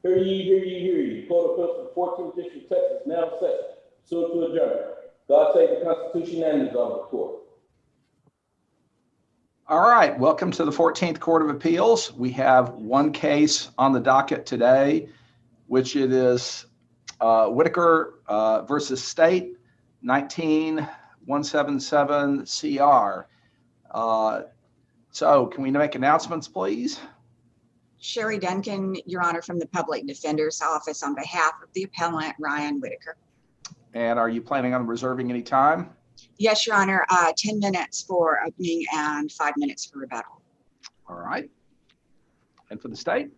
Hear ye, hear ye, hear ye. Court of Appeals for the 14th District, Texas, now set. Pursuant to adjournment. God save the Constitution and the Honorable Court. All right, welcome to the 14th Court of Appeals. We have one case on the docket today, which it is Whitaker versus State, 19177 CR. So can we make announcements, please? Sherry Duncan, Your Honor, from the Public Defender's Office on behalf of the appellant Ryan Whitaker. And are you planning on reserving any time? Yes, Your Honor, 10 minutes for opening and 5 minutes for rebuttal. All right. And for the state?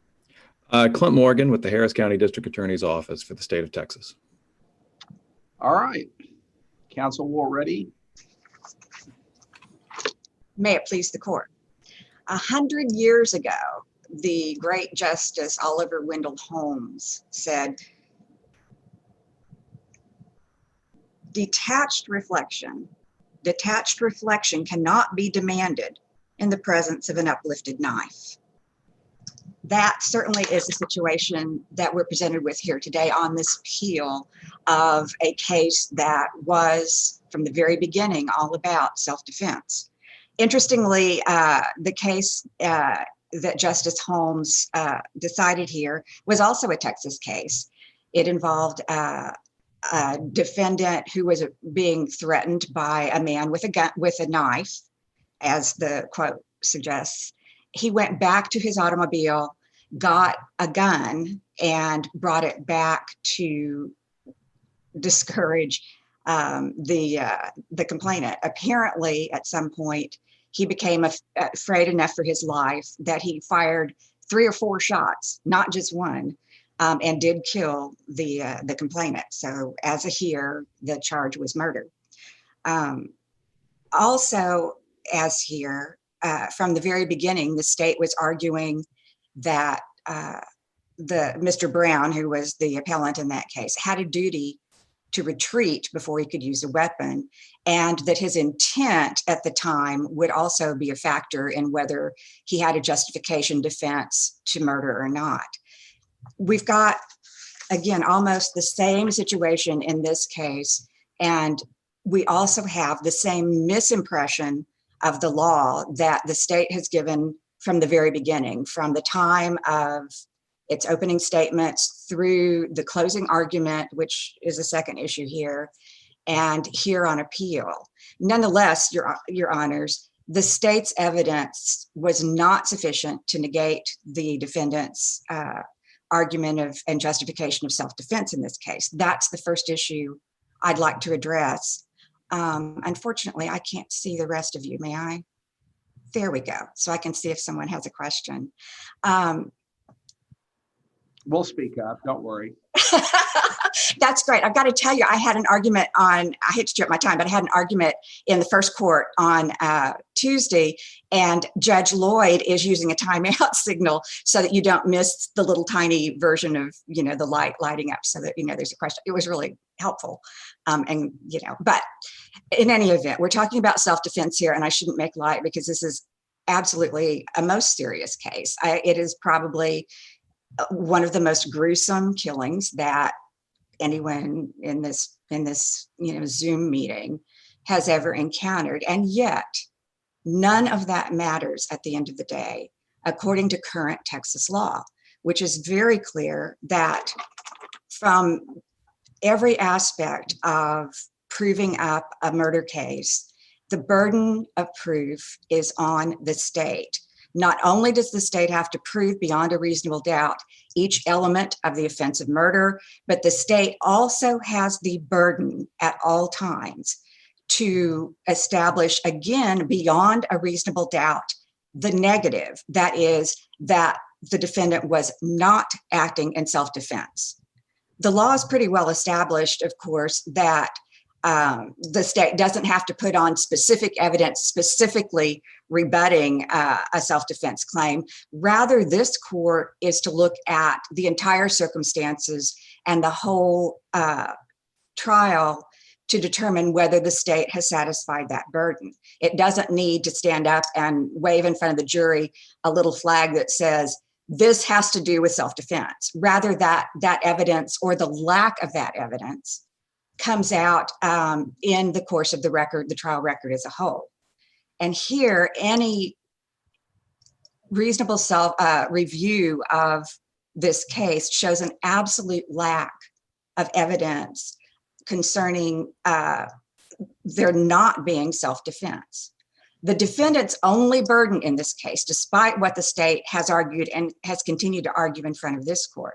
Clint Morgan with the Harris County District Attorney's Office for the state of Texas. All right. Counsel, we're ready. May it please the court. 100 years ago, the great Justice Oliver Wendell Holmes said, detached reflection cannot be demanded in the presence of an uplifted knife. That certainly is the situation that we're presented with here today on this appeal of a case that was, from the very beginning, all about self-defense. Interestingly, the case that Justice Holmes decided here was also a Texas case. It involved a defendant who was being threatened by a man with a knife, as the quote suggests. He went back to his automobile, got a gun, and brought it back to discourage the complainant. Apparently, at some point, he became afraid enough for his life that he fired 3 or 4 shots, not just one, and did kill the complainant. So as a here, the charge was murder. Also, as here, from the very beginning, the state was arguing that Mr. Brown, who was the appellant in that case, had a duty to retreat before he could use a weapon, and that his intent at the time would also be a factor in whether he had a justification defense to murder or not. We've got, again, almost the same situation in this case, and we also have the same misimpression of the law that the state has given from the very beginning, from the time of its opening statements through the closing argument, which is a second issue here, and here on appeal. Nonetheless, your honors, the state's evidence was not sufficient to negate the defendant's argument of and justification of self-defense in this case. That's the first issue I'd like to address. Unfortunately, I can't see the rest of you. May I? There we go. So I can see if someone has a question. We'll speak up, don't worry. That's great. I've got to tell you, I had an argument I hate to jump my time, but I had an argument in the first court on Tuesday, and Judge Lloyd is using a timeout signal so that you don't miss the little tiny version of, the light lighting up so that, there's a question. It was really helpful. But in any event, we're talking about self-defense here, and I shouldn't make light because this is absolutely a most serious case. It is probably one of the most gruesome killings that anyone in this Zoom meeting has ever encountered. And yet none of that matters at the end of the day, according to current Texas law, which is very clear that from every aspect of proving up a murder case, the burden of proof is on the state. Not only does the state have to prove beyond a reasonable doubt each element of the offense of murder, but the state also has the burden at all times to establish, again, beyond a reasonable doubt, the negative, that is, that the defendant was not acting in self-defense. The law is pretty well established, of course, that the state doesn't have to put on specific evidence specifically rebutting a self-defense claim. Rather, this court is to look at the entire circumstances and the whole trial to determine whether the state has satisfied that burden. It doesn't need to stand up and wave in front of the jury a little flag that says, this has to do with self-defense. Rather, that evidence or the lack of that evidence comes out in the course of the trial record as a whole. And here, any reasonable review of this case shows an absolute lack of evidence concerning there not being self-defense. The defendant's only burden in this case, despite what the state has argued and has continued to argue in front of this court,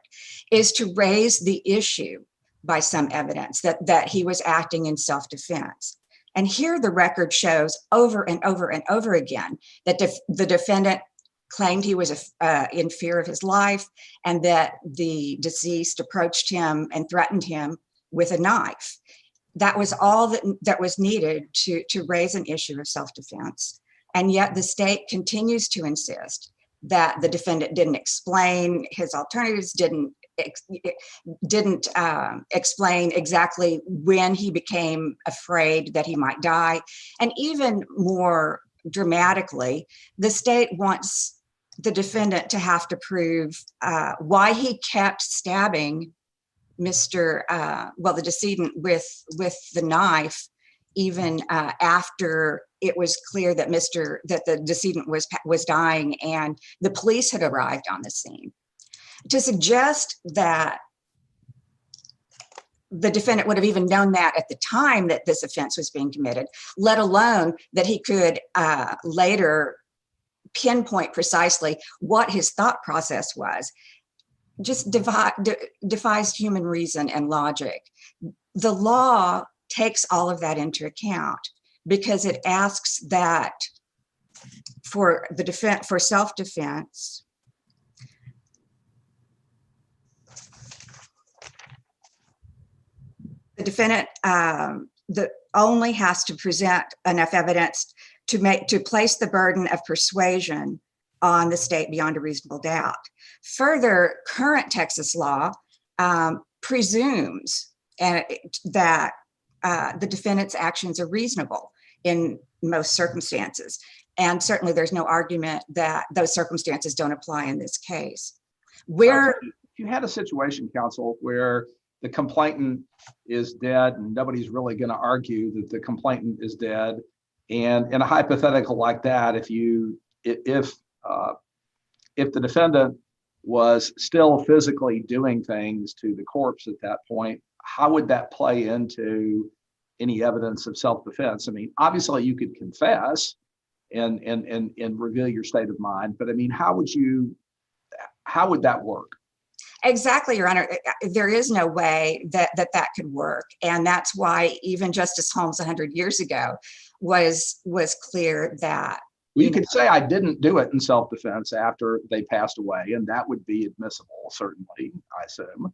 is to raise the issue by some evidence that he was acting in self-defense. And here the record shows over and over and over again that the defendant claimed he was in fear of his life, and that the deceased approached him and threatened him with a knife. That was all that was needed to raise an issue of self-defense. And yet the state continues to insist that the defendant didn't explain his alternatives, didn't explain exactly when he became afraid that he might die. And even more dramatically, the state wants the defendant to have to prove why he kept stabbing the decedent with the knife, even after it was clear that the decedent was dying and the police had arrived on the scene. To suggest that the defendant would have even known that at the time that this offense was being committed, let alone that he could later pinpoint precisely what his thought process was, just defies human reason and logic. The law takes all of that into account because it asks that for self-defense, the defendant only has to present enough evidence to place the burden of persuasion on the state beyond a reasonable doubt. Further, current Texas law presumes that the defendant's actions are reasonable in most circumstances. And certainly there's no argument that those circumstances don't apply in this case. If you had a situation, counsel, where the complainant is dead and nobody's really going to argue that the complainant is dead, and in a hypothetical like that, if the defendant was still physically doing things to the corpse at that point, how would that play into any evidence of self-defense? I mean, obviously you could confess and reveal your state of mind, but I mean, how would that work? Exactly, Your Honor. There is no way that could work. And that's why even Justice Holmes 100 years ago was clear that you could say I didn't do it in self-defense after they passed away, and that would be admissible, certainly, I assume.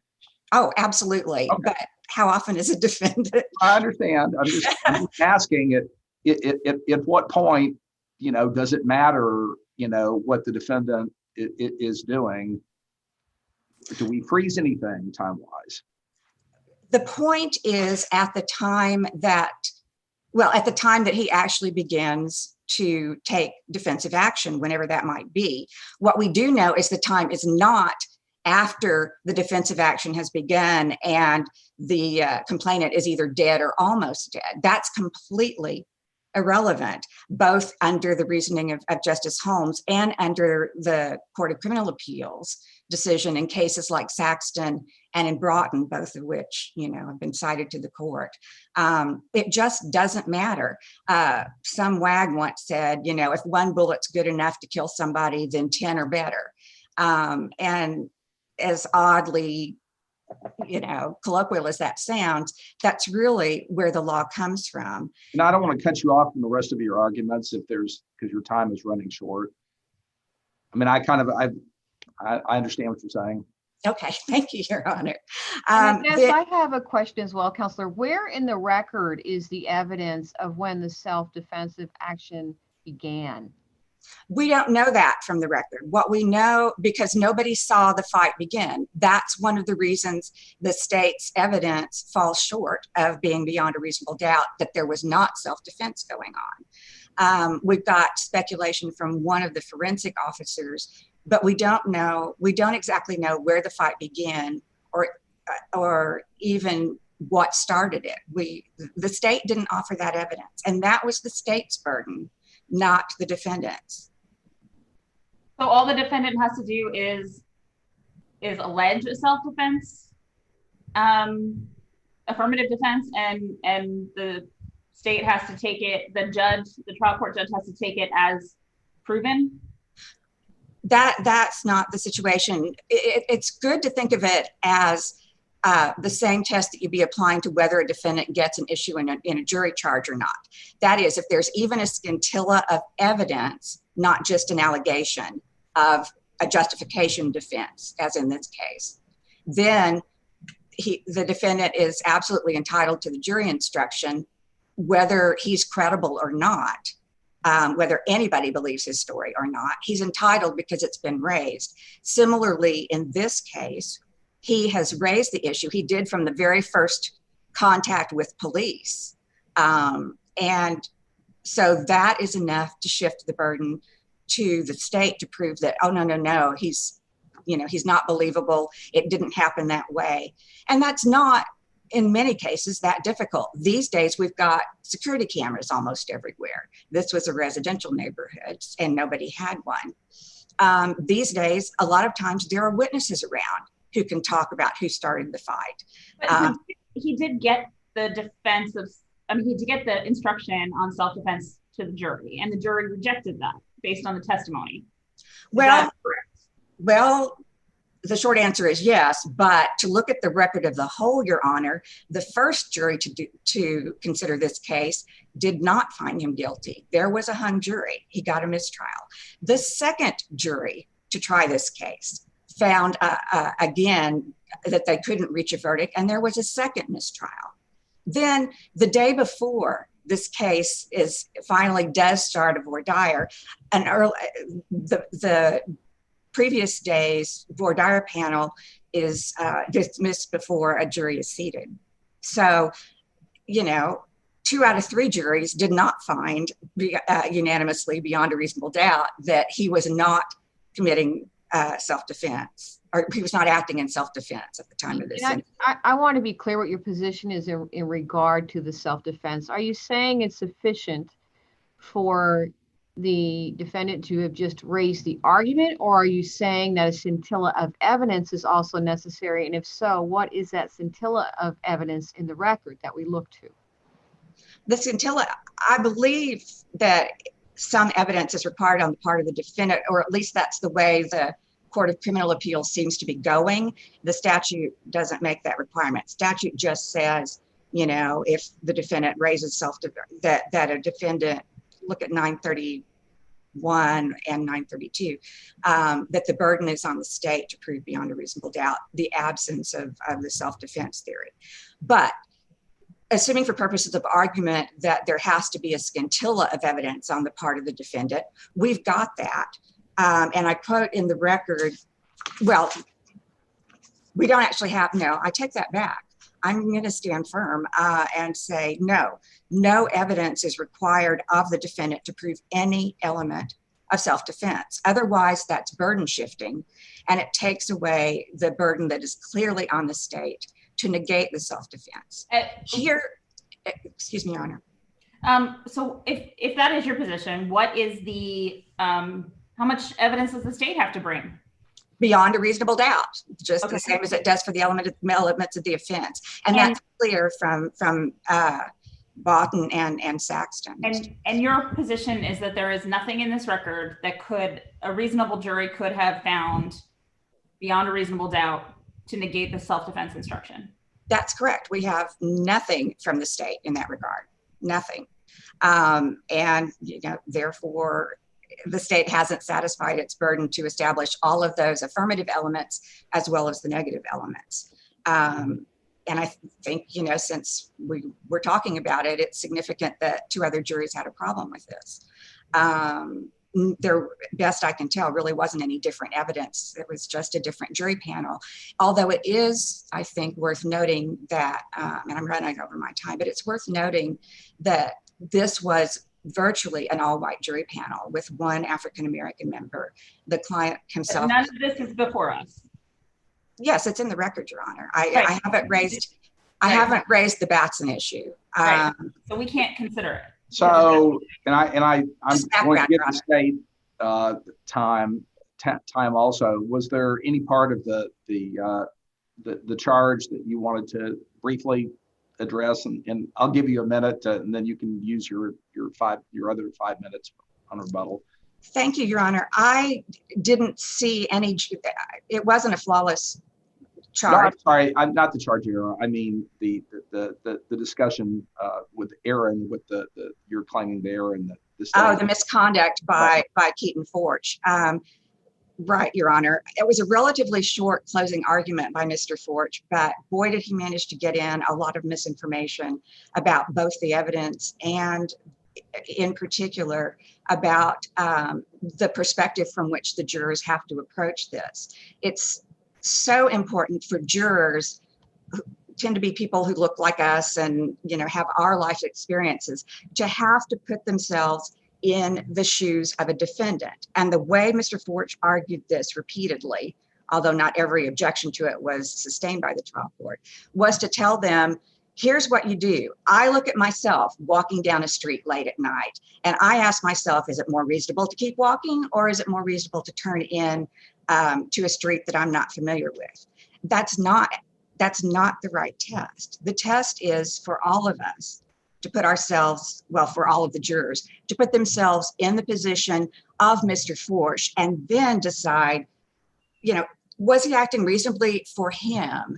Oh, absolutely. Okay. But how often is a defendant? I understand. I'm just asking at what point, does it matter, what the defendant is doing? Do we freeze anything time-wise? The point is at the time that he actually begins to take defensive action, whenever that might be. What we do know is the time is not after the defensive action has begun and the complainant is either dead or almost dead. That's completely irrelevant, both under the reasoning of Justice Holmes and under the Court of Criminal Appeals decision in cases like Saxton and in Broughton, both of which, have been cited to the court. It just doesn't matter. Some wag once said, if one bullet's good enough to kill somebody, then 10 are better. And as oddly, colloquial as that sounds, that's really where the law comes from. And I don't want to cut you off from the rest of your arguments because your time is running short. I mean, I understand what you're saying. Okay, thank you, Your Honor. I have a question as well, Counselor. Where in the record is the evidence of when the self-defensive action began? We don't know that from the record. What we know, because nobody saw the fight begin, that's one of the reasons the state's evidence falls short of being beyond a reasonable doubt that there was not self-defense going on. We've got speculation from one of the forensic officers but we don't exactly know where the fight began or even what started it. The state didn't offer that evidence, and that was the state's burden, not the defendant's. So all the defendant has to do is allege a self-defense, affirmative defense, and the state has to take it, the trial court judge has to take it as proven? That's not the situation. It's good to think of it as the same test that you'd be applying to whether a defendant gets an issue in a jury charge or not. That is, if there's even a scintilla of evidence, not just an allegation of a justification defense, as in this case, then the defendant is absolutely entitled to the jury instruction, whether he's credible or not, whether anybody believes his story or not. He's entitled because it's been raised. Similarly, in this case, he has raised the issue. He did from the very first contact with police. And so that is enough to shift the burden to the state to prove that, oh, no, he's not believable. It didn't happen that way. And that's not, in many cases, that difficult. These days, we've got security cameras almost everywhere. This was a residential neighborhood and nobody had one. These days, a lot of times there are witnesses around who can talk about who started the fight. But he did get the he did get the instruction on self-defense to the jury, and the jury rejected that based on the testimony. Well, the short answer is yes, but to look at the record of the whole, Your Honor, the first jury to consider this case did not find him guilty. There was a hung jury. He got a mistrial. The second jury to try this case found, again, that they couldn't reach a verdict, and there was a second mistrial. Then the day before this case finally does start a voir dire, the previous day's voir dire panel is dismissed before a jury is seated. So, 2 out of 3 juries did not find unanimously beyond a reasonable doubt that he was not committing self-defense, or he was not acting in self-defense at the time of this. I want to be clear what your position is in regard to the self-defense. Are you saying it's sufficient for the defendant to have just raised the argument, or are you saying that a scintilla of evidence is also necessary? And if so, what is that scintilla of evidence in the record that we look to? The scintilla, I believe that some evidence is required on the part of the defendant, or at least that's the way the Court of Criminal Appeals seems to be going. The statute doesn't make that requirement. Statute just says, if the defendant raises that a defendant, look at 931 and 932, that the burden is on the state to prove beyond a reasonable doubt the absence of the self-defense theory. But assuming for purposes of argument that there has to be a scintilla of evidence on the part of the defendant, we've got that. And I quote in the record, well, we don't actually have, no, I take that back. I'm going to stand firm and say, no evidence is required of the defendant to prove any element of self-defense. Otherwise, that's burden shifting, and it takes away the burden that is clearly on the state to negate the self-defense. Here, excuse me, Your Honor. So if that is your position, what is the, how much evidence does the state have to bring? Beyond a reasonable doubt, just the same as it does for the elements of the offense. And that's clear from Boughton and Saxton. And your position is that there is nothing in this record that a reasonable jury could have found beyond a reasonable doubt to negate the self-defense instruction? That's correct. We have nothing from the state in that regard, nothing. And, therefore, the state hasn't satisfied its burden to establish all of those affirmative elements as well as the negative elements. And I think, since we're talking about it, it's significant that 2 other juries had a problem with this. There, best I can tell, really wasn't any different evidence. It was just a different jury panel. Although it is, I think, worth noting that, and I'm running over my time, but it's worth noting that this was virtually an all-white jury panel with one African-American member. The client himself. None of this is before us. Yes, it's in the record, Your Honor. Right. I haven't raised, I Right. haven't raised the Batson issue. Right. So we can't consider it. So, I'm Just going to background, get Your the state time also. Was there any part of the charge that you wanted to briefly address? And I'll give you a minute, and then you can use your other 5 minutes on rebuttal. Thank you, Your Honor. I didn't see any, it wasn't a flawless No, charge. I'm sorry, I'm not the charge here. I mean the discussion with Aaron, with you're claiming the Aaron, the state. Oh, the misconduct by Keaton Forge. Right, Your Honor. It was a relatively short closing argument by Mr. Forge, but boy, did he manage to get in a lot of misinformation about both the evidence and in particular about the perspective from which the jurors have to approach this. It's so important for jurors who tend to be people who look like us and, you know, have our life experiences to have to put themselves in the shoes of a defendant. And the way Mr. Forge argued this repeatedly, although not every objection to it was sustained by the trial court, was to tell them, here's what you do. I look at myself walking down a street late at night, and I ask myself, is it more reasonable to keep walking, or is it more reasonable to turn in to a street that I'm not familiar with? That's not the right test. The test is for all of us to put ourselves, well, for all of the jurors, to put themselves in the position of Mr. Forge and then decide, you know, was he acting reasonably for him?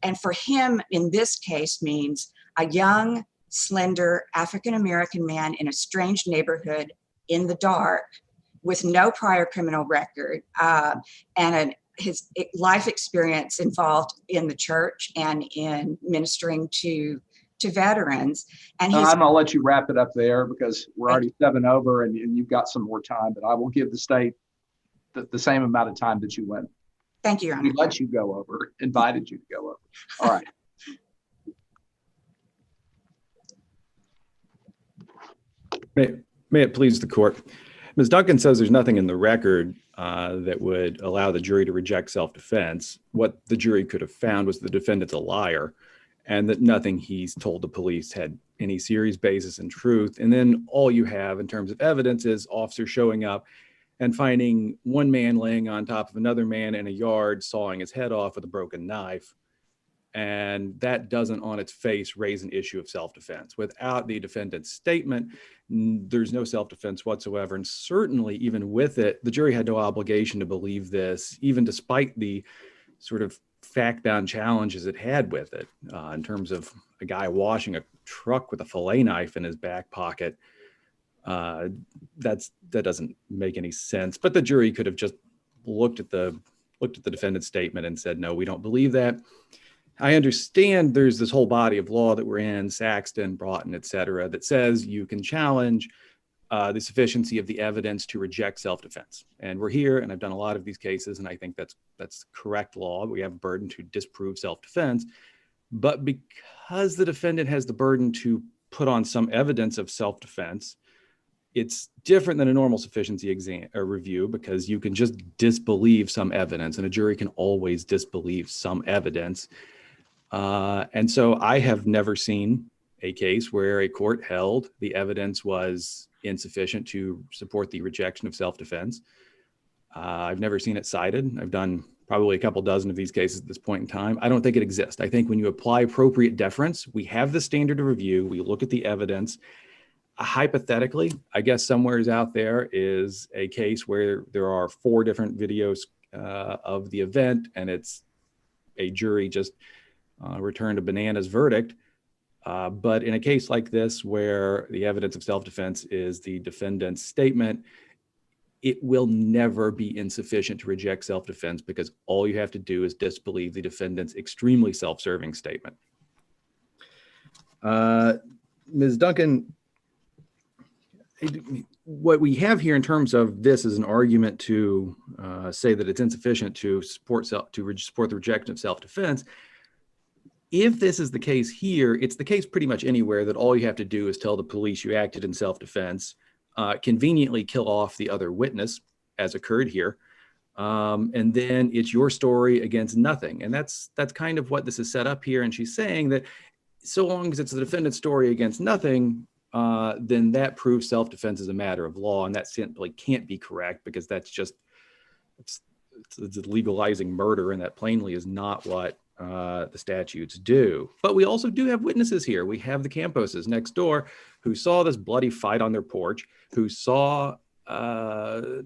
And for him, in this case, means a young, slender African-American man in a strange neighborhood in the dark with no prior criminal record and his life experience involved in the church and in ministering to veterans. And I'm he's, going to let you wrap it up there because we're already 7 over and you've got some more time, but I will give the state the same amount of time that you went. thank you, Your Honor. We let you go over, invited you to go over. All right. May it please the court. Ms. Duncan says there's nothing in the record that would allow the jury to reject self-defense. What the jury could have found was the defendant's a liar and that nothing he's told the police had any serious basis in truth. And then all you have in terms of evidence is officers showing up and finding one man laying on top of another man in a yard, sawing his head off with a broken knife. And that doesn't on its face raise an issue of self-defense. Without the defendant's statement, there's no self-defense whatsoever. And certainly even with it, the jury had no obligation to believe this, even despite the sort of fact-bound challenges it had with it in terms of a guy washing a truck with a fillet knife in his back pocket. That doesn't make any sense. But the jury could have just looked at the defendant's statement and said, no, we don't believe that. I understand there's this whole body of law that we're in, Saxton, Broughton, et cetera, that says you can challenge the sufficiency of the evidence to reject self-defense. And we're here, and I've done a lot of these cases, and I think that's correct law. We have a burden to disprove self-defense. But because the defendant has the burden to put on some evidence of self-defense, it's different than a normal sufficiency exam or review because you can just disbelieve some evidence, and a jury can always disbelieve some evidence. And so I have never seen a case where a court held the evidence was insufficient to support the rejection of self-defense. I've never seen it cited. I've done probably a couple dozen of these cases at this point in time. I don't think it exists. I think when you apply appropriate deference, we have the standard of review, we look at the evidence. Hypothetically, I guess somewhere's out there is a case where there are 4 different videos of the event and it's a jury just returned a bananas verdict. But in a case like this, where the evidence of self-defense is the defendant's statement, it will never be insufficient to reject self-defense because all you have to do is disbelieve the defendant's extremely self-serving statement. Ms. Duncan, what we have here in terms of this is an argument to say that it's insufficient to support the rejection of self-defense. if this is the case here, it's the case pretty much anywhere that all you have to do is tell the police you acted in self-defense, conveniently kill off the other witness, as occurred here, and then it's your story against nothing. And that's kind of what this is set up here. And she's saying that so long as it's the defendant's story against nothing, then that proves self-defense is a matter of law, and that simply can't be correct, because that's just it's legalizing murder, and that plainly is not what the statutes do. But we also do have witnesses here. We have the Camposes next door who saw this bloody fight on their porch, who saw the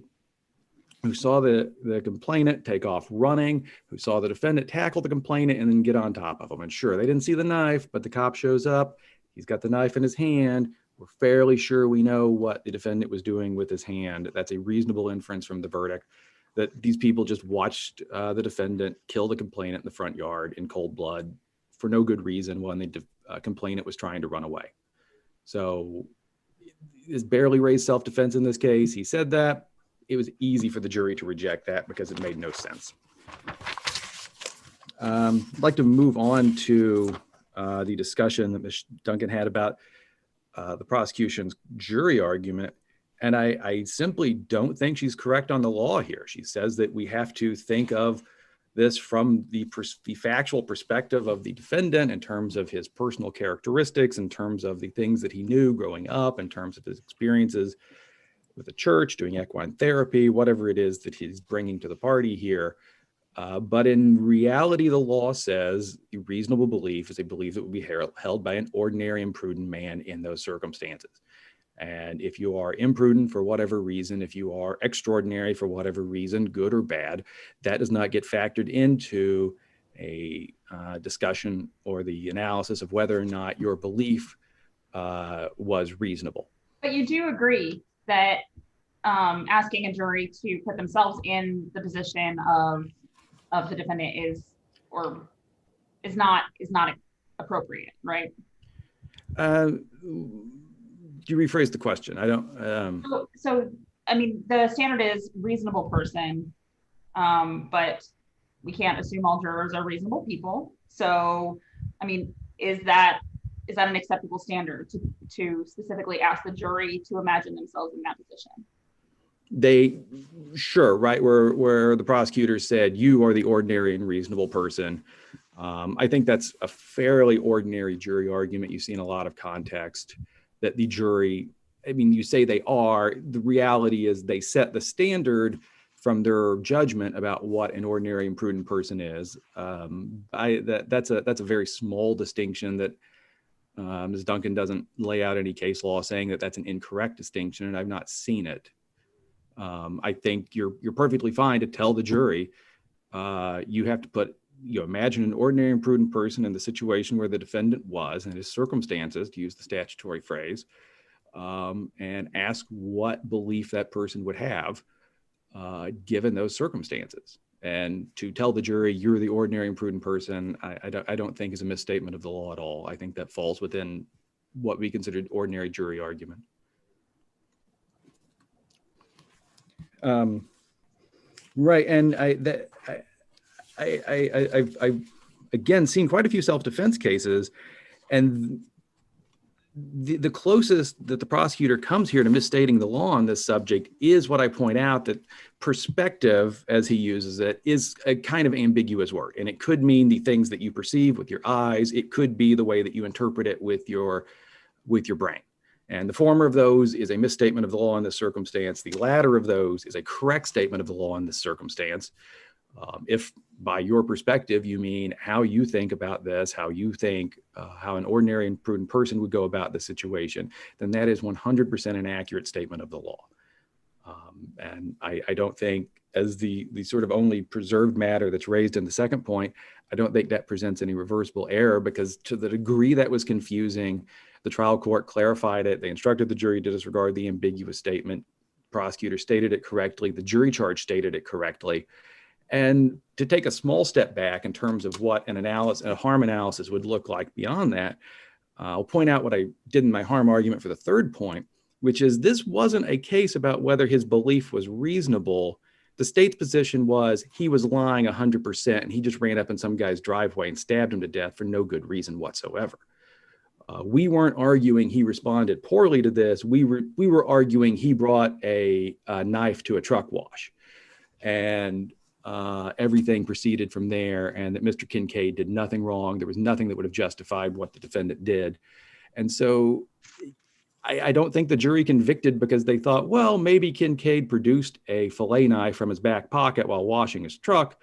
complainant take off running, who saw the defendant tackle the complainant and then get on top of him. And sure, they didn't see the knife, but the cop shows up. He's got the knife in his hand. We're fairly sure we know what the defendant was doing with his hand. That's a reasonable inference from the verdict, that these people just watched the defendant kill the complainant in the front yard in cold blood for no good reason when the complainant was trying to run away. So it's barely raised self-defense in this case. He said that. It was easy for the jury to reject that because it made no sense. I'd like to move on to the discussion that Ms. Duncan had about the prosecution's jury argument. And I simply don't think she's correct on the law here. She says that we have to think of this from the factual perspective of the defendant, in terms of his personal characteristics, in terms of the things that he knew growing up, in terms of his experiences with the church, doing equine therapy, whatever it is that he's bringing to the party here. But in reality, the law says a reasonable belief is a belief that would be held by an ordinary and prudent man in those circumstances. And if you are imprudent for whatever reason, if you are extraordinary for whatever reason, good or bad, that does not get factored into a discussion or the analysis of whether or not your belief was reasonable. But you do agree that asking a jury to put themselves in the position of the defendant is not appropriate, right? You rephrase the question. I don't. So I mean, the standard is reasonable person, but we can't assume all jurors are reasonable people. So, I mean, is that an acceptable standard to specifically ask the jury to imagine themselves in that position? Sure, right, where the prosecutor said, you are the ordinary and reasonable person. I think that's a fairly ordinary jury argument. You see in a lot of context that the jury, I mean, you say they are, the reality is they set the standard from their judgment about what an ordinary and prudent person is. That's a very small distinction that Ms. Duncan doesn't lay out any case law saying that that's an incorrect distinction, and I've not seen it. I think you're perfectly fine to tell the jury, you have to imagine an ordinary and prudent person in the situation where the defendant was and his circumstances, to use the statutory phrase, and ask what belief that person would have given those circumstances. And to tell the jury you're the ordinary and prudent person, I don't think is a misstatement of the law at all. I think that falls within what we considered ordinary jury argument. Right, and I've again seen quite a few self-defense cases, and the closest that the prosecutor comes here to misstating the law on this subject is what I point out, that perspective, as he uses it, is a kind of ambiguous word, and it could mean the things that you perceive with your eyes. It could be the way that you interpret it with your brain. And the former of those is a misstatement of the law in this circumstance. The latter of those is a correct statement of the law in this circumstance. If by your perspective, you mean how you think about this, how you think how an ordinary and prudent person would go about the situation, then that is 100% an accurate statement of the law. And I don't think, as the sort of only preserved matter that's raised in the second point, I don't think that presents any reversible error, because to the degree that was confusing, the trial court clarified it. They instructed the jury to disregard the ambiguous statement. Prosecutor stated it correctly. The jury charge stated it correctly. And to take a small step back in terms of what a harm analysis would look like beyond that, I'll point out what I did in my harm argument for the third point, which is this wasn't a case about whether his belief was reasonable. The state's position was he was lying 100% and he just ran up in some guy's driveway and stabbed him to death for no good reason whatsoever. We weren't arguing he responded poorly to this. We were arguing he brought a knife to a truck wash, and everything proceeded from there, and that Mr. Kincaid did nothing wrong. There was nothing that would have justified what the defendant did. And so I don't think the jury convicted because they thought, well, maybe Kincaid produced a fillet knife from his back pocket while washing his truck,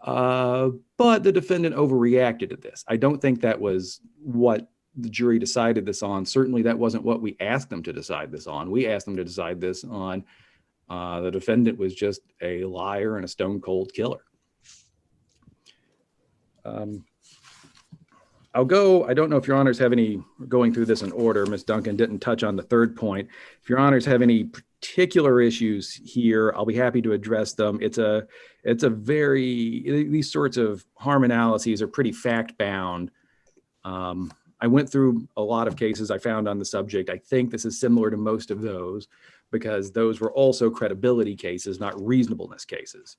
but the defendant overreacted to this. I don't think that was what the jury decided this on. Certainly that wasn't what we asked them to decide this on. We asked them to decide this on the defendant was just a liar and a stone cold killer. I don't know if your honors have any, going through this in order, Ms. Duncan didn't touch on the third point. If your honors have any particular issues here, I'll be happy to address them. These sorts of harm analyses are pretty fact bound. I went through a lot of cases I found on the subject. I think this is similar to most of those because those were also credibility cases, not reasonableness cases.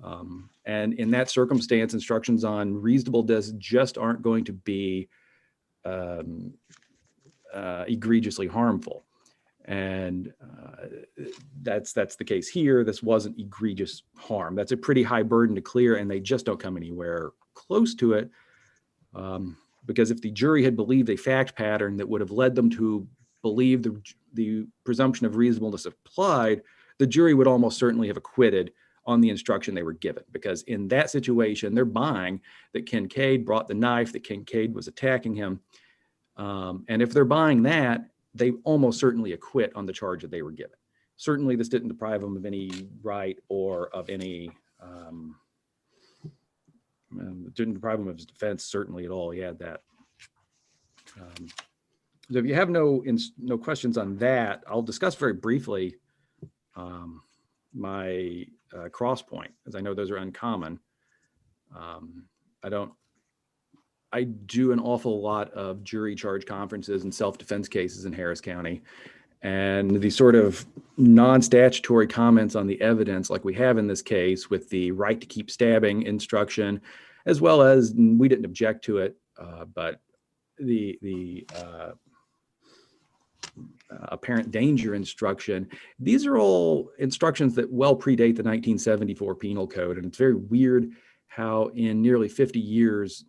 And in that circumstance, instructions on reasonableness just aren't going to be egregiously harmful. And that's the case here. This wasn't egregious harm. That's a pretty high burden to clear, and they just don't come anywhere close to it. Because if the jury had believed a fact pattern that would have led them to believe the presumption of reasonableness applied, the jury would almost certainly have acquitted on the instruction they were given. Because in that situation, they're buying that Kincaid brought the knife, that Kincaid was attacking him. And if they're buying that, they almost certainly acquit on the charge that they were given. Certainly this didn't deprive them of any right or of any, didn't deprive him of his defense, certainly at all. He had that. So if you have no questions on that, I'll discuss very briefly my cross point, as I know those are uncommon. I do an awful lot of jury charge conferences and self-defense cases in Harris County. And the sort of non-statutory comments on the evidence like we have in this case with the right to keep stabbing instruction, as well as, we didn't object to it, but the apparent danger instruction, these are all instructions that well predate the 1974 Penal Code. And it's very weird how in nearly 50 years,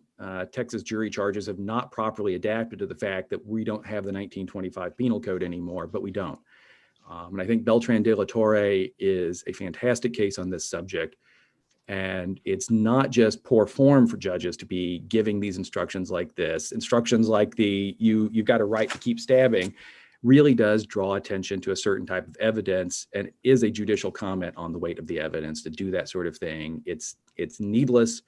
Texas jury charges have not properly adapted to the fact that we don't have the 1925 Penal Code anymore, but we don't. And I think Beltran de la Torre is a fantastic case on this subject. And it's not just poor form for judges to be giving these instructions like this. Instructions like you've got a right to keep stabbing really does draw attention to a certain type of evidence and is a judicial comment on the weight of the evidence to do that sort of thing. It's needless.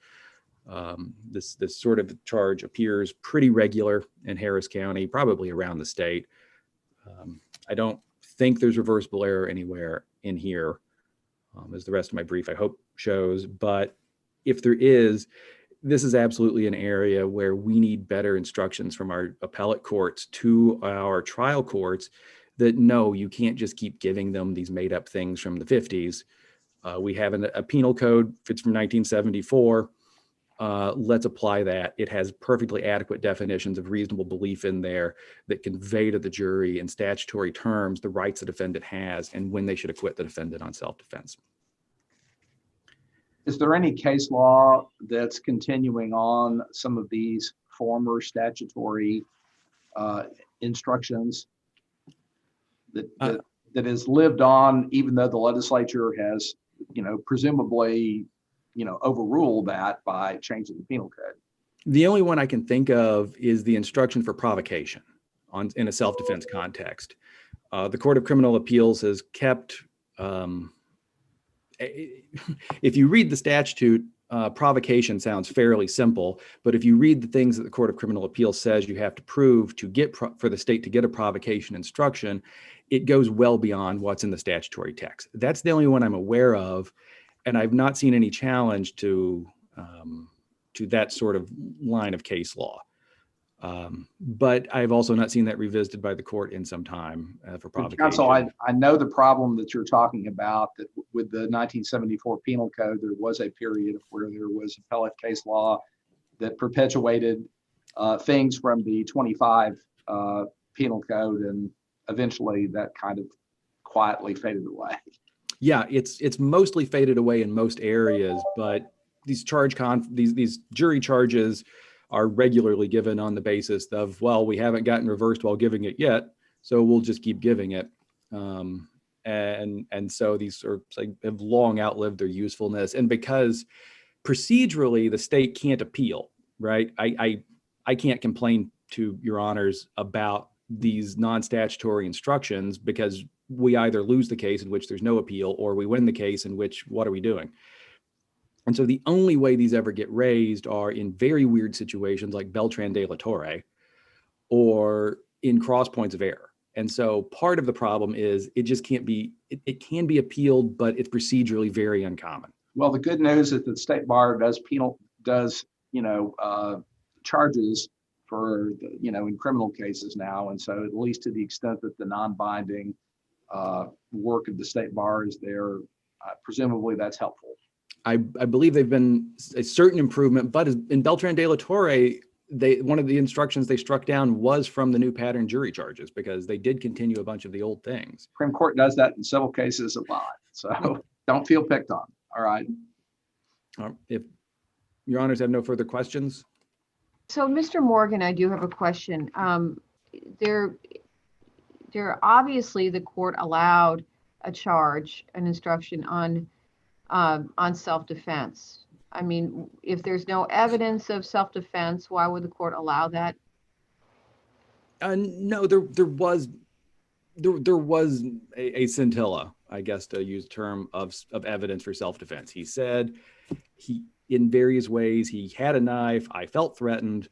This sort of charge appears pretty regular in Harris County, probably around the state. I don't think there's reversible error anywhere in here, as the rest of my brief, I hope, shows. But if there is, this is absolutely an area where we need better instructions from our appellate courts to our trial courts that no, you can't just keep giving them these made up things from the 50s. We have a penal code, it's from 1974. Let's apply that. It has perfectly adequate definitions of reasonable belief in there that convey to the jury in statutory terms the rights the defendant has and when they should acquit the defendant on self-defense. Is there any case law that's continuing on some of these former statutory instructions that has lived on, even though the legislature has, presumably, overruled that by changing the penal code? The only one I can think of is the instruction for provocation in a self-defense context. The Court of Criminal Appeals has kept, if you read the statute, provocation sounds fairly simple, but if you read the things that the Court of Criminal Appeals says you have to prove to get for the state to get a provocation instruction, it goes well beyond what's in the statutory text. That's the only one I'm aware of, and I've not seen any challenge to that sort of line of case law. But I've also not seen that revisited by the court in some time for provocation. Counsel, I know the problem that you're talking about, that with the 1974 Penal Code, there was a period where there was appellate case law that perpetuated things from the 25 Penal Code, and eventually that kind of quietly faded away. Yeah, it's mostly faded away in most areas, but these these jury charges are regularly given on the basis of, well, we haven't gotten reversed while giving it yet, so we'll just keep giving it. And so these are like have long outlived their usefulness. And because procedurally the state can't appeal, right? I can't complain to your honors about these non-statutory instructions because we either lose the case in which there's no appeal, or we win the case in which, what are we doing? And so the only way these ever get raised are in very weird situations like Beltran de la Torre, or in cross points of error. And so part of the problem is it just can't be, it can be appealed, but it's procedurally very uncommon. Well, the good news is that the state bar does charges for, in criminal cases now. And so at least to the extent that the non-binding work of the state bar is there, presumably that's helpful. I believe they've been a certain improvement, but in Beltran de la Torre, one of the instructions they struck down was from the new pattern jury charges, because they did continue a bunch of the old things. Supreme Court does that in civil cases a lot, so don't feel picked on. All right. If your honors have no further questions. So, Mr. Morgan, I do have a question. There obviously the court allowed a charge, an instruction on self-defense. I mean, if there's no evidence of self-defense, why would the court allow that? No, there was a scintilla, I guess, to use the term of evidence for self-defense. He said in various ways, he had a knife. I felt threatened.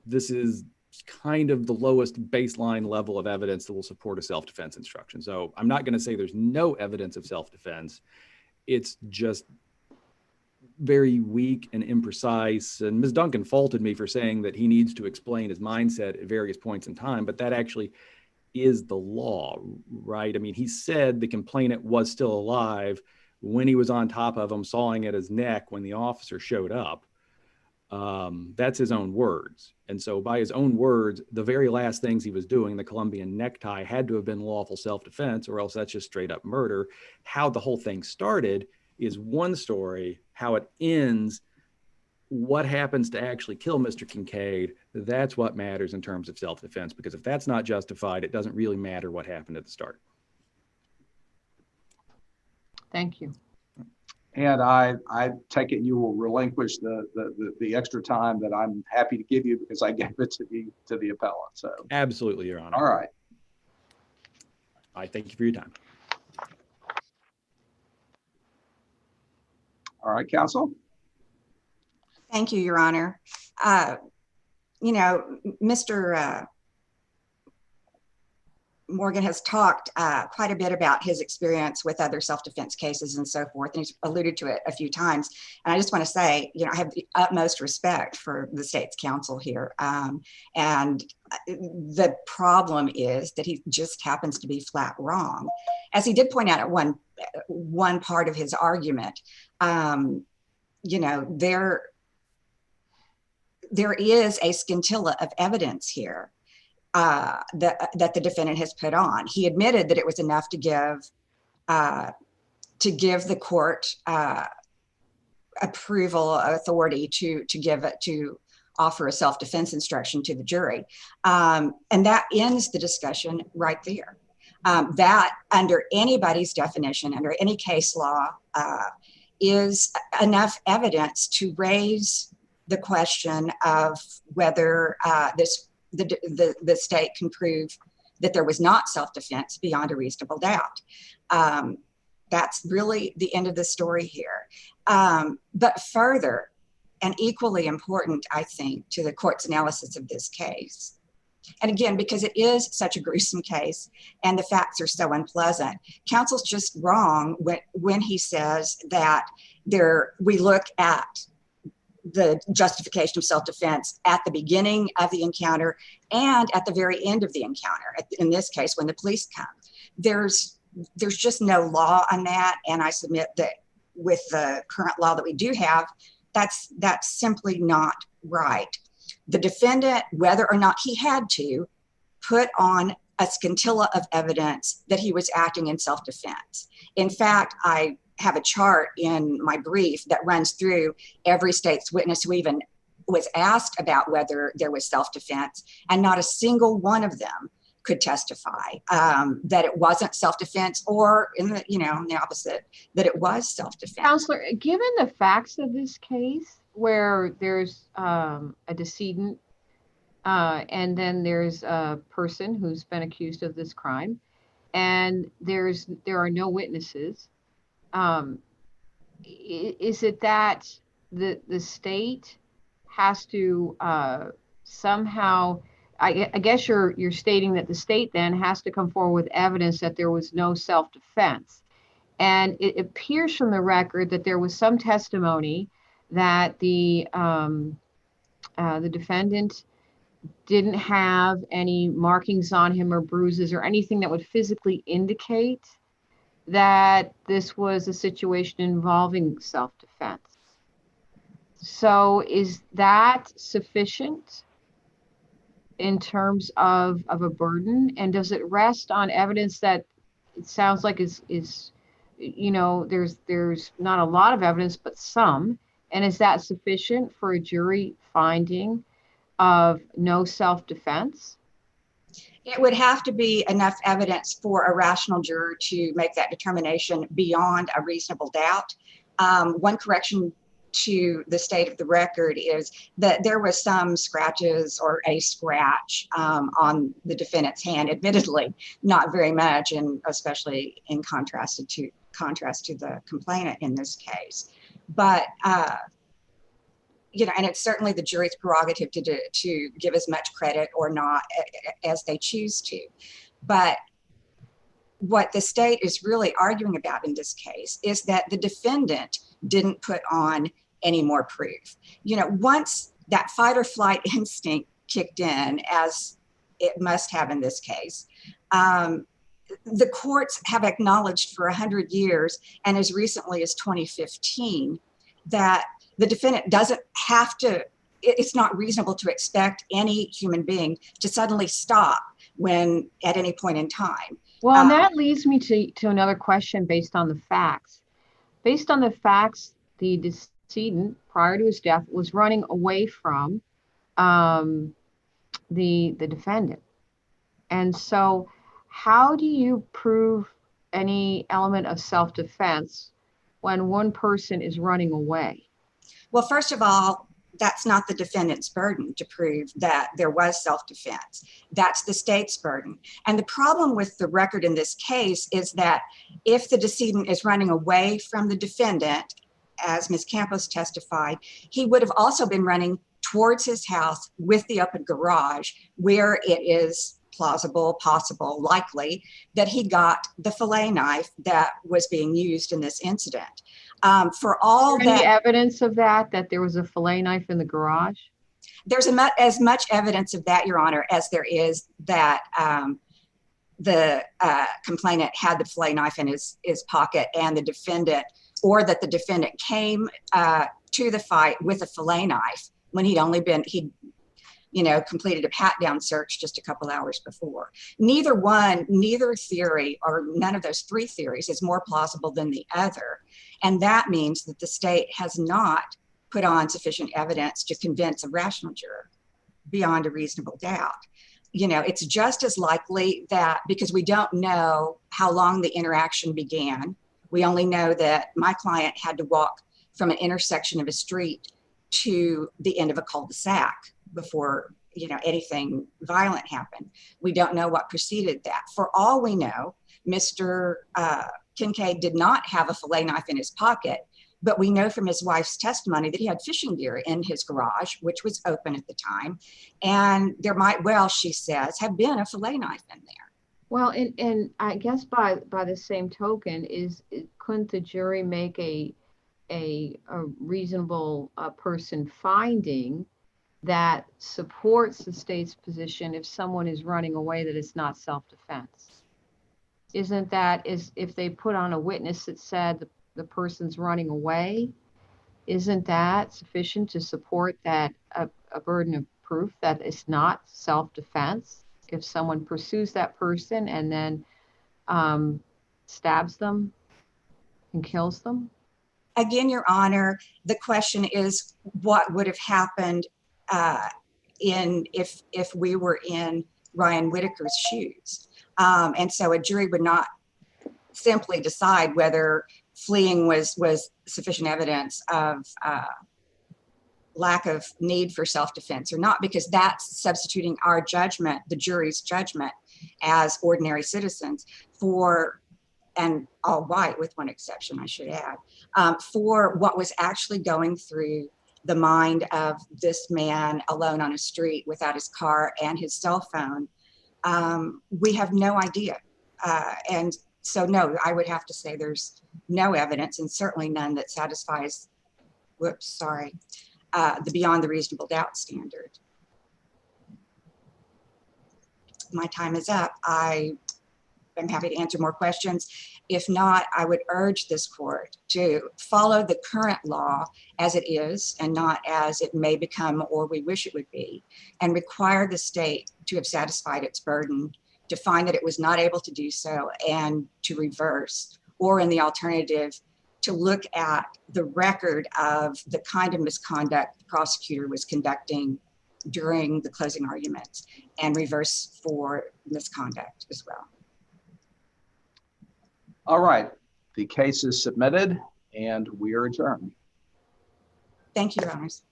This is kind of the lowest baseline level of evidence that will support a self-defense instruction. So I'm not going to say there's no evidence of self-defense. It's just very weak and imprecise. And Ms. Duncan faulted me for saying that he needs to explain his mindset at various points in time, but that actually is the law, right? I mean, he said the complainant was still alive when he was on top of him, sawing at his neck when the officer showed up. That's his own words. And so by his own words, the very last things he was doing, the Colombian necktie, had to have been lawful self-defense, or else that's just straight up murder. How the whole thing started is one story. How it ends, what happens to actually kill Mr. Kincaid, that's what matters in terms of self-defense, because if that's not justified, it doesn't really matter what happened at the start. Thank you. And I take it you will relinquish the extra time that I'm happy to give you, because I gave it to the appellant. So Absolutely, Your Honor. All right. I thank you for your time. All right, counsel. Thank you, Your Honor. Mr. Morgan has talked quite a bit about his experience with other self-defense cases and so forth, and he's alluded to it a few times. And I just want to say, I have the utmost respect for the state's counsel here. And the problem is that he just happens to be flat wrong. As he did point out at one part of his argument, there is a scintilla of evidence here that the defendant has put on. He admitted that it was enough to give the court approval, authority to offer a self-defense instruction to the jury, and that ends the discussion right there. That, under anybody's definition, under any case law, is enough evidence to raise the question of whether the state can prove that there was not self-defense beyond a reasonable doubt. That's really the end of the story here. But further, and equally important, I think, to the court's analysis of this case, and again, because it is such a gruesome case and the facts are so unpleasant, counsel's just wrong when he says that we look at the justification of self-defense at the beginning of the encounter and at the very end of the encounter. In this case, when the police come, there's just no law on that. And I submit that with the current law that we do have, that's simply not right. The defendant, whether or not he had to, put on a scintilla of evidence that he was acting in self-defense. In fact, I have a chart in my brief that runs through every state's witness who even was asked about whether there was self-defense, and not a single one of them could testify that it wasn't self-defense, or in the opposite, that it was self-defense. Counselor, given the facts of this case, where there's a decedent, and then there's a person who's been accused of this crime, and there are no witnesses, is it that the state has to somehow, I guess you're stating that the state then has to come forward with evidence that there was no self-defense. And it appears from the record that there was some testimony that the defendant didn't have any markings on him or bruises or anything that would physically indicate that this was a situation involving self-defense. So is that sufficient in terms of a burden? And does it rest on evidence that it sounds like is there's not a lot of evidence, but some, and is that sufficient for a jury finding of no self-defense? It would have to be enough evidence for a rational juror to make that determination beyond a reasonable doubt. One correction to the state of the record is that there was some scratches or a scratch on the defendant's hand, admittedly not very much, and especially in contrast to the complainant in this case. But and it's certainly the jury's prerogative to give as much credit or not as they choose to. But what the state is really arguing about in this case is that the defendant didn't put on any more proof. Once that fight or flight instinct kicked in, as it must have in this case, the courts have acknowledged for 100 years, and as recently as 2015, that the defendant doesn't have to, it's not reasonable to expect any human being to suddenly stop at any point in time. Well, and that leads me to another question based on the facts. Based on the facts, the decedent, prior to his death, was running away from the defendant. And so how do you prove any element of self-defense when one person is running away? Well, first of all, that's not the defendant's burden to prove that there was self-defense. That's the state's burden. And the problem with the record in this case is that if the decedent is running away from the defendant, as Ms. Campos testified, he would have also been running towards his house with the open garage, where it is plausible, possible, likely that he got the fillet knife that was being used in this incident. For all that, any evidence of that there was a fillet knife in the garage? There's as much evidence of that, Your Honor, as there is that the complainant had the fillet knife in his pocket, and the defendant, or that the defendant came to the fight with a fillet knife when he'd completed a pat-down search just a couple hours before. Neither theory, or none of those three theories, is more plausible than the other. And that means that the state has not put on sufficient evidence to convince a rational juror beyond a reasonable doubt. It's just as likely that, because we don't know how long the interaction began, we only know that my client had to walk from an intersection of a street to the end of a cul-de-sac before anything violent happened. We don't know what preceded that. For all we know, Mr. Kincaid did not have a fillet knife in his pocket, but we know from his wife's testimony that he had fishing gear in his garage, which was open at the time, and there might well, she says, have been a fillet knife in there. Well, and I guess by the same token, couldn't the jury make a a reasonable person finding that supports the state's position if someone is running away that it's not self-defense? Isn't that, is if they put on a witness that said the person's running away, isn't that sufficient to support that a burden of proof that it's not self-defense if someone pursues that person and then stabs them and kills them? Again, Your Honor, the question is what would have happened if we were in Ryan Whitaker's shoes. And so a jury would not simply decide whether fleeing was sufficient evidence of lack of need for self-defense or not, because that's substituting our judgment, the jury's judgment as ordinary citizens for, and all white with one exception, I should add, for what was actually going through the mind of this man alone on a street without his car and his cell phone. We have no idea. And so, no, I would have to say there's no evidence, and certainly none that satisfies, the beyond the reasonable doubt standard. My time is up. I'm happy to answer more questions. If not, I would urge this court to follow the current law as it is and not as it may become or we wish it would be, and require the state to have satisfied its burden, to find that it was not able to do so, and to reverse, or in the alternative, to look at the record of the kind of misconduct the prosecutor was conducting during the closing arguments and reverse for misconduct as well. All right, the case is submitted and we are adjourned. Thank you, Your Honors.